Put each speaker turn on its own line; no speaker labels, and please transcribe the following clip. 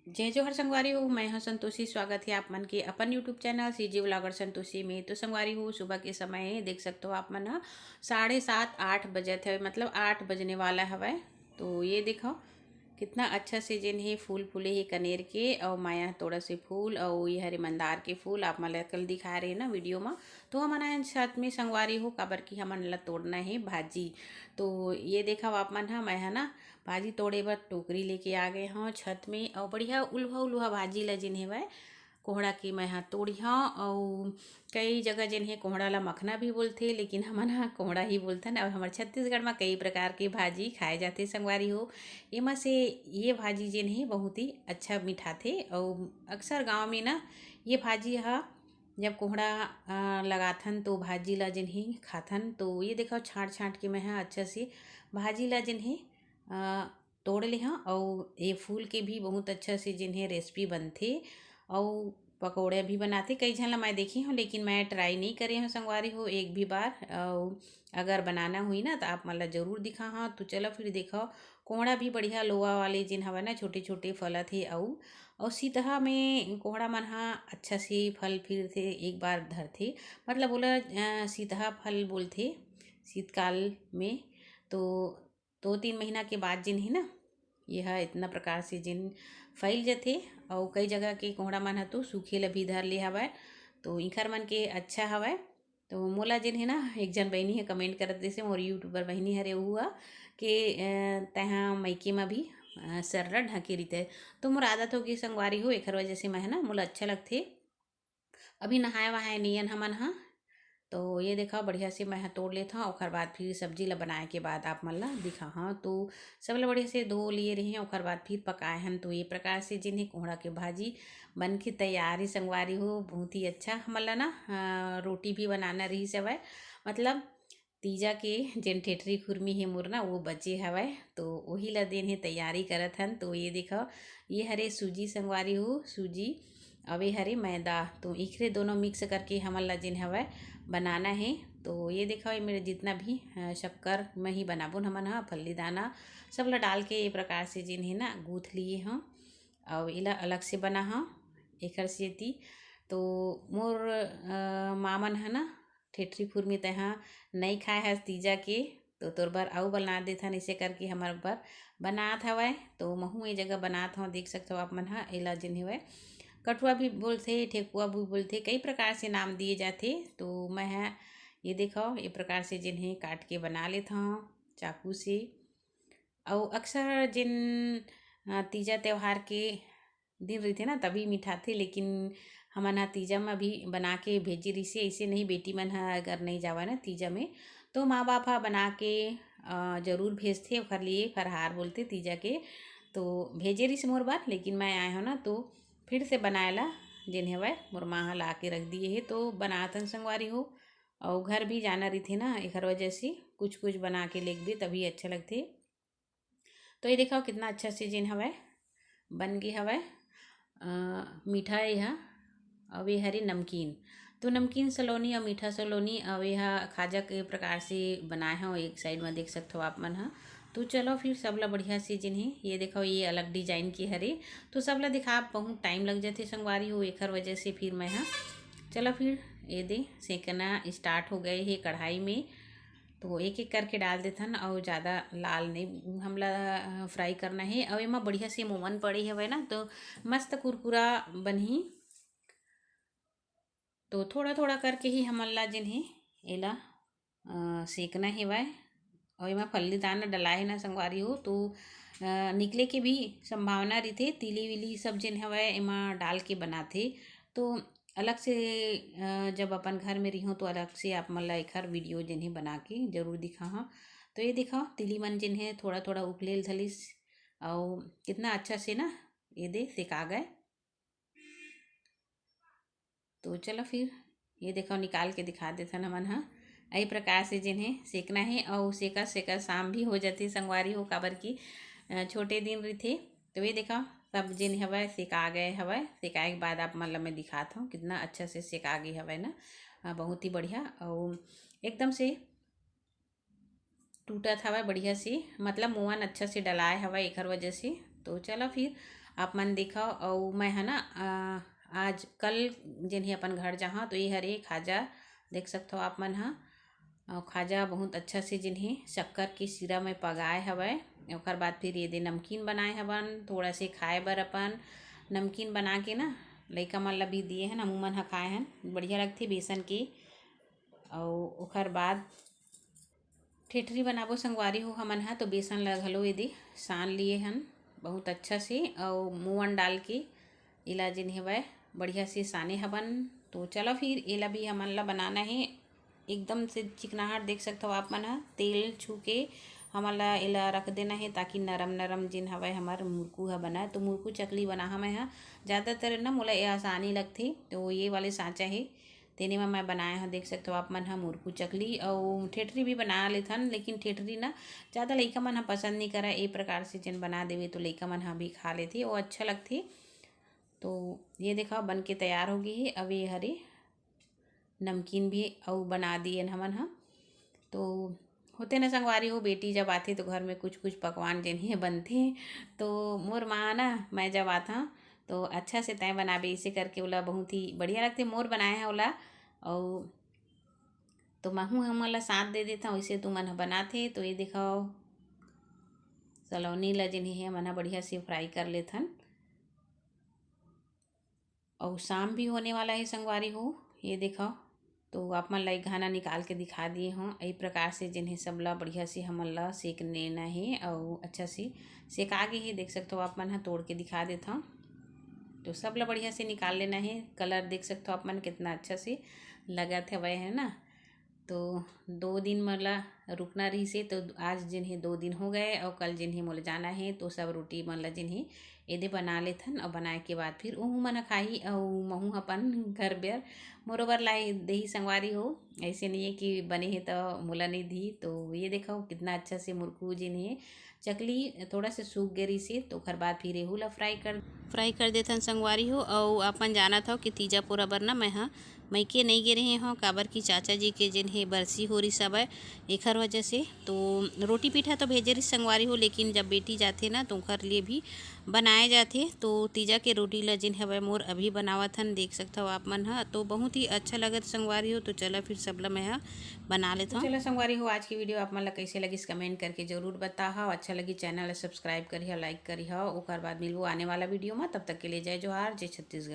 जय जोहर संगवारी हो। मैं हूं संतोषी। स्वागत है आप मन के अपन YouTube channel CG vlogger Santoshi में। तो संगवारी हो, सुबह के समय देख सकते हो आप मन ह 7:30-8 बजे थे, मतलब 8 बजने वाला हवय। तो ये देखो कितना अच्छा से जिन हे फूल फूले हे कनेर के, और माया थोड़ा से फूल, और ये हरे मंदार के फूल आप मन ला कल दिखा रहे ना वीडियो में। तो हमन आए छत में संगवारी हो, काबर की हमन ला तोड़ना है भाजी। तो ये देखा आप मन ह, मैं है ना भाजी तोड़े बर टोकरी लेके आ गए हूँ छत में, और बढ़िया उल्हा उल्हा भाजी ला जिन हेवय कोहड़ा के मैं हा तोड़ी हाँ। और कई जगह जिन है कोहड़ा ला मखना भी बोलते, लेकिन हमन हा कोहड़ा ही बोलथन। और हमारे छत्तीसगढ़ में कई प्रकार के भाजी खाए जाते संगवारी हो। एमा से ये भाजी जिन है बहुत ही अच्छा मीठा थे, और अक्सर गांव में ना ये भाजी हा जब कोहड़ा लगाथन तो भाजी ला जिन ही खाथन। तो ये देखो छाँट छाँट के मैं हा अच्छा से भाजी ला जिन है तोड़ ले हाँ। और ये फूल के भी बहुत अच्छा से जिन्हें रेसिपी बनथे, और पकौड़े भी बनाते कई झन ला मैं देखी हूँ, लेकिन मैं ट्राई नहीं करे हूँ संगवारी हो एक भी बार। और अगर बनाना हुई ना तो आप मन ला जरूर दिखा हाँ। तो चलो फिर देखो कोहड़ा भी बढ़िया लोहा वाले जिन हवा ना छोटे छोटे फल थे, और सीतहा में कोहड़ा मन हा अच्छा से फल फिर थे एक बार धरथे, मतलब बोला सीतहा फल बोलथे शीतकाल में। तो 2-3 महीना के बाद जिन है ना यह इतना प्रकार से जिन फैल जाते। और कई जगह के कोहड़ा मन ह तो सूखे ला भी धर ले हवय, तो इंखर मन के अच्छा हवय। तो मोला जिन है ना एक जन बहनी है कमेंट करत जैसे मोर यूट्यूबर बहनी हरे हुआ कि तहाँ मायके में भी सर्रा ढके रहीते। तो मोर आदत होगी संगवारी हो, एखर वजह से मैं है ना मोला अच्छा लगथे। अभी नहाए वहाए नियन हमन हा। तो ये देखा बढ़िया से मैं तोड़ लेता हूँ, और बाद फिर सब्जी ला बनाए के बाद आप मन ला दिखा हाँ। तो सब ला बढ़िया से धो लिए रहे हैं, और बाद फिर पकाए हैं। तो ये प्रकार से जिन्हें कोहड़ा के भाजी बन के तैयारी संगवारी हो बहुत ही अच्छा। हमन ला ना रोटी भी बनाना रही सवय, मतलब तीजा के जिन ठेठरी खुरमी है मोर ना वो बचे हवय, तो वही ला दिन है तैयारी करत हन। तो ये देखो ये हरे सूजी संगवारी हो, सूजी अवे हरे मैदा, तो इखरे दोनों मिक्स करके हमन ला जिन हवय बनाना है। तो ये देखो ये मेरे जितना भी शक्कर में ही बनाबो हमन हा, फल्ली दाना सब ला डाल के ये प्रकार से जिन है ना गूँथ लिए हाँ। और इला अलग से बना हाँ एकर सेती। तो मोर मामन है ना ठेठरी खुरमी तहाँ नहीं खाए हस तीजा के, तो तोर बर अउ बना देथन इसे करके हमार बर बनात हवय। तो महू ये जगह बनात हूँ, देख सकते हो आप मन हा। एला जिन हेवय कठुआ भी बोलते, ठेकुआ भी बोलते, कई प्रकार से नाम दिए जाते। तो मैं है ये देखो ये प्रकार से जिन्हें काट के बना लेता हूँ चाकू से। और अक्सर जिन तीजा त्यौहार के दिन रही ना तभी मीठा थे, लेकिन हमन हा तीजा में भी बना के भेजी रही से। ऐसे नहीं बेटी मन हा अगर नहीं जावा ना तीजा में तो माँ बाप हा बना के जरूर भेजते ओखर लिए फरहार बोलते तीजा के। तो भेजे रही से मोर बार, लेकिन मैं आए हो ना तो फिर से बनाएला जिन हेवय मोर माँ हा ला के रख दिए है, तो बनातन संगवारी हो। और घर भी जाना रही थी ना एकर वजह से कुछ कुछ बना के लेग दे तभी अच्छा लगते। तो ये देखो कितना अच्छा से जिन हवय बन गए हवय मीठा यह। अब ये हरे नमकीन, तो नमकीन सलोनी और मीठा सलोनी अब यह खाजा के प्रकार से बनाए हैं, एक साइड में देख सकते हो आप मन हा। तो चलो फिर सब ला बढ़िया से जिन्हें ये देखो ये अलग डिजाइन की हरे, तो सब ला दिखा बहुत टाइम लग जाते संगवारी हो एकर वजह से फिर मैं हाँ। चलो फिर ये दे सेकना स्टार्ट हो गए है कढ़ाई में। तो एक एक करके डाल देथन, और ज़्यादा लाल नहीं हमला फ्राई करना है। और एमा बढ़िया से मोमन पड़े हवे ना तो मस्त कुरकुरा बनही। तो थोड़ा थोड़ा करके ही हमन ला जिन्हें एला सेकना हेवय। और एमा फल्ली दाना डलाए ना संगवारी हो, तो निकले के भी संभावना रही। तिली विली सब जिन हवय एमा डाल के बनाथे। तो अलग से जब अपन घर में रही हूँ तो अलग से आप मन ला एखर वीडियो जिन्हें बना के जरूर दिखा हाँ। तो ये दिखाओ तिली मन जिन्हें थोड़ा थोड़ा उपलेल धलिस, और कितना अच्छा से ना ये दे सेका गए। तो चलो फिर ये देखो निकाल के दिखा देते हमन हा। यही प्रकार से जिन्हें सेकना है, और सेका सेका शाम भी हो जाती संगवारी हो, काबर की छोटे दिन रही। तो ये देखो सब जिन हवय सेका गए हवय। सेकाए के बाद आप मन ला मैं दिखाता हूँ कितना अच्छा से सेका गई हवय ना। बहुत ही बढ़िया, और एकदम से टूटत हवय बढ़िया से, मतलब मुँहन अच्छा से डलाए हवय एकर वजह से। तो चलो फिर आप मन देखो। और मैं है ना आज कल जिन्हें अपन घर जहाँ तो ये हरे खाजा देख सकते हो आप मन हा। और खाजा बहुत अच्छा से जिन्हें शक्कर के सीरा में पगाए हवय। ओकर बाद फिर ये दे नमकीन बनाए हवन थोड़ा से खाए बर अपन नमकीन बना के ना लइका मन ला भी दिए हैं हमू मन हा खाए हैं बढ़िया लगथे बेसन की। और ओकर बाद ठेठरी बनाबो संगवारी हो हमन हा तो बेसन ला घलो यदि सान लिए हन बहुत अच्छा से और मुअन डाल के इला जिन हेवय बढ़िया से साने हवन। तो चलो फिर एला भी हमन ला बनाना है एकदम से चिकनाहट देख सकते हो आप मन हा। तेल छू के हमन ला एला रख देना है ताकि नरम नरम जिन हवय हमार मुरकू हा बना। तो मुरकू चकली बना मैं हा ज़्यादातर ना मोला ये आसानी लगती तो ये वाले सांचा है तेने में मैं बनाया हूँ देख सकते हो आप मन हा मुरकू चकली और ठेठरी भी बना लेथन। लेकिन ठेठरी ना ज़्यादा लइका मन हा पसंद नहीं करा ए प्रकार से जिन बना देवे तो लइका मन हा भी खा लेथे और अच्छा लगथे। तो ये देखा बन के तैयार हो गई है। अब ये हरे नमकीन भी और बना दिए हमन हा। तो होते ना संगवारी हो बेटी जब आथे तो घर में कुछ कुछ पकवान जिन्हें बनते तो मोर माँ ना मैं जब आता तो अच्छा से तय बनाबे इसे करके ओला बहुत ही बढ़िया लगते मोर बनाए हैं ओला। और तो महू हमन ला साथ दे देता वैसे तू मन बनाथे। तो ये दिखाओ सलौनी ला जिन्हें मन बढ़िया से फ्राई कर लेथन। और शाम भी होने वाला है संगवारी हो ये देखो। तो आप मन ला एक घाना निकाल के दिखा दिए हों यही प्रकार से जिन्हें सबला बढ़िया से हमन ला सेक लेना है और अच्छा से सेका गए है देख सकते हो आप मन हा तोड़ के दिखा देता हूँ। तो सबला बढ़िया से निकाल लेना है। कलर देख सकते हो आप मन कितना अच्छा से लगा थे वह है ना। तो 2 दिन मोला रुकना रही से तो आज जिन्हें 2 दिन हो गए और कल जिन्हें मोला जाना है तो सब रोटी मन ला जिन्हें एदे बना लेथन और बनाए के बाद फिर ओहू मन खाही और महू अपन घर बेर मोरोबर लाई दही संगवारी हो। ऐसे नहीं है कि बने है तो मोला नहीं दी। तो ये देखो कितना अच्छा से मुरकू जिन्हें चकली थोड़ा से सूख गई से तो ओकर बाद फिर एहू ला फ्राई कर देथन संगवारी हो। और अपन जाना था कि तीजा पूरा बर ना मैं हाँ मैके नहीं गे रहे हों काबर की चाचा जी के जिन्हें बरसी हो रही सब है एखर वजह से। तो रोटी पीठा तो भेजे रही संगवारी हो लेकिन जब बेटी जाते ना तो ओखर लिए भी बनाए जाते। तो तीजा के रोटी ला जिन हवय मोर अभी बनावत हन देख सकते हो आप मन हा। तो बहुत ही अच्छा लगत संगवारी हो। तो चलो फिर सबला मैं हा बना लेता हूँ। चलो संगवारी हो आज की वीडियो आप मन ला कैसे लगी कमेंट करके जरूर बताओ। अच्छा लगी चैनल सब्सक्राइब करी लाइक करी ओकर बाद मिलबो आने वाला वीडियो में। तब तक के लिए जय जोहार जय छत्तीसगढ़।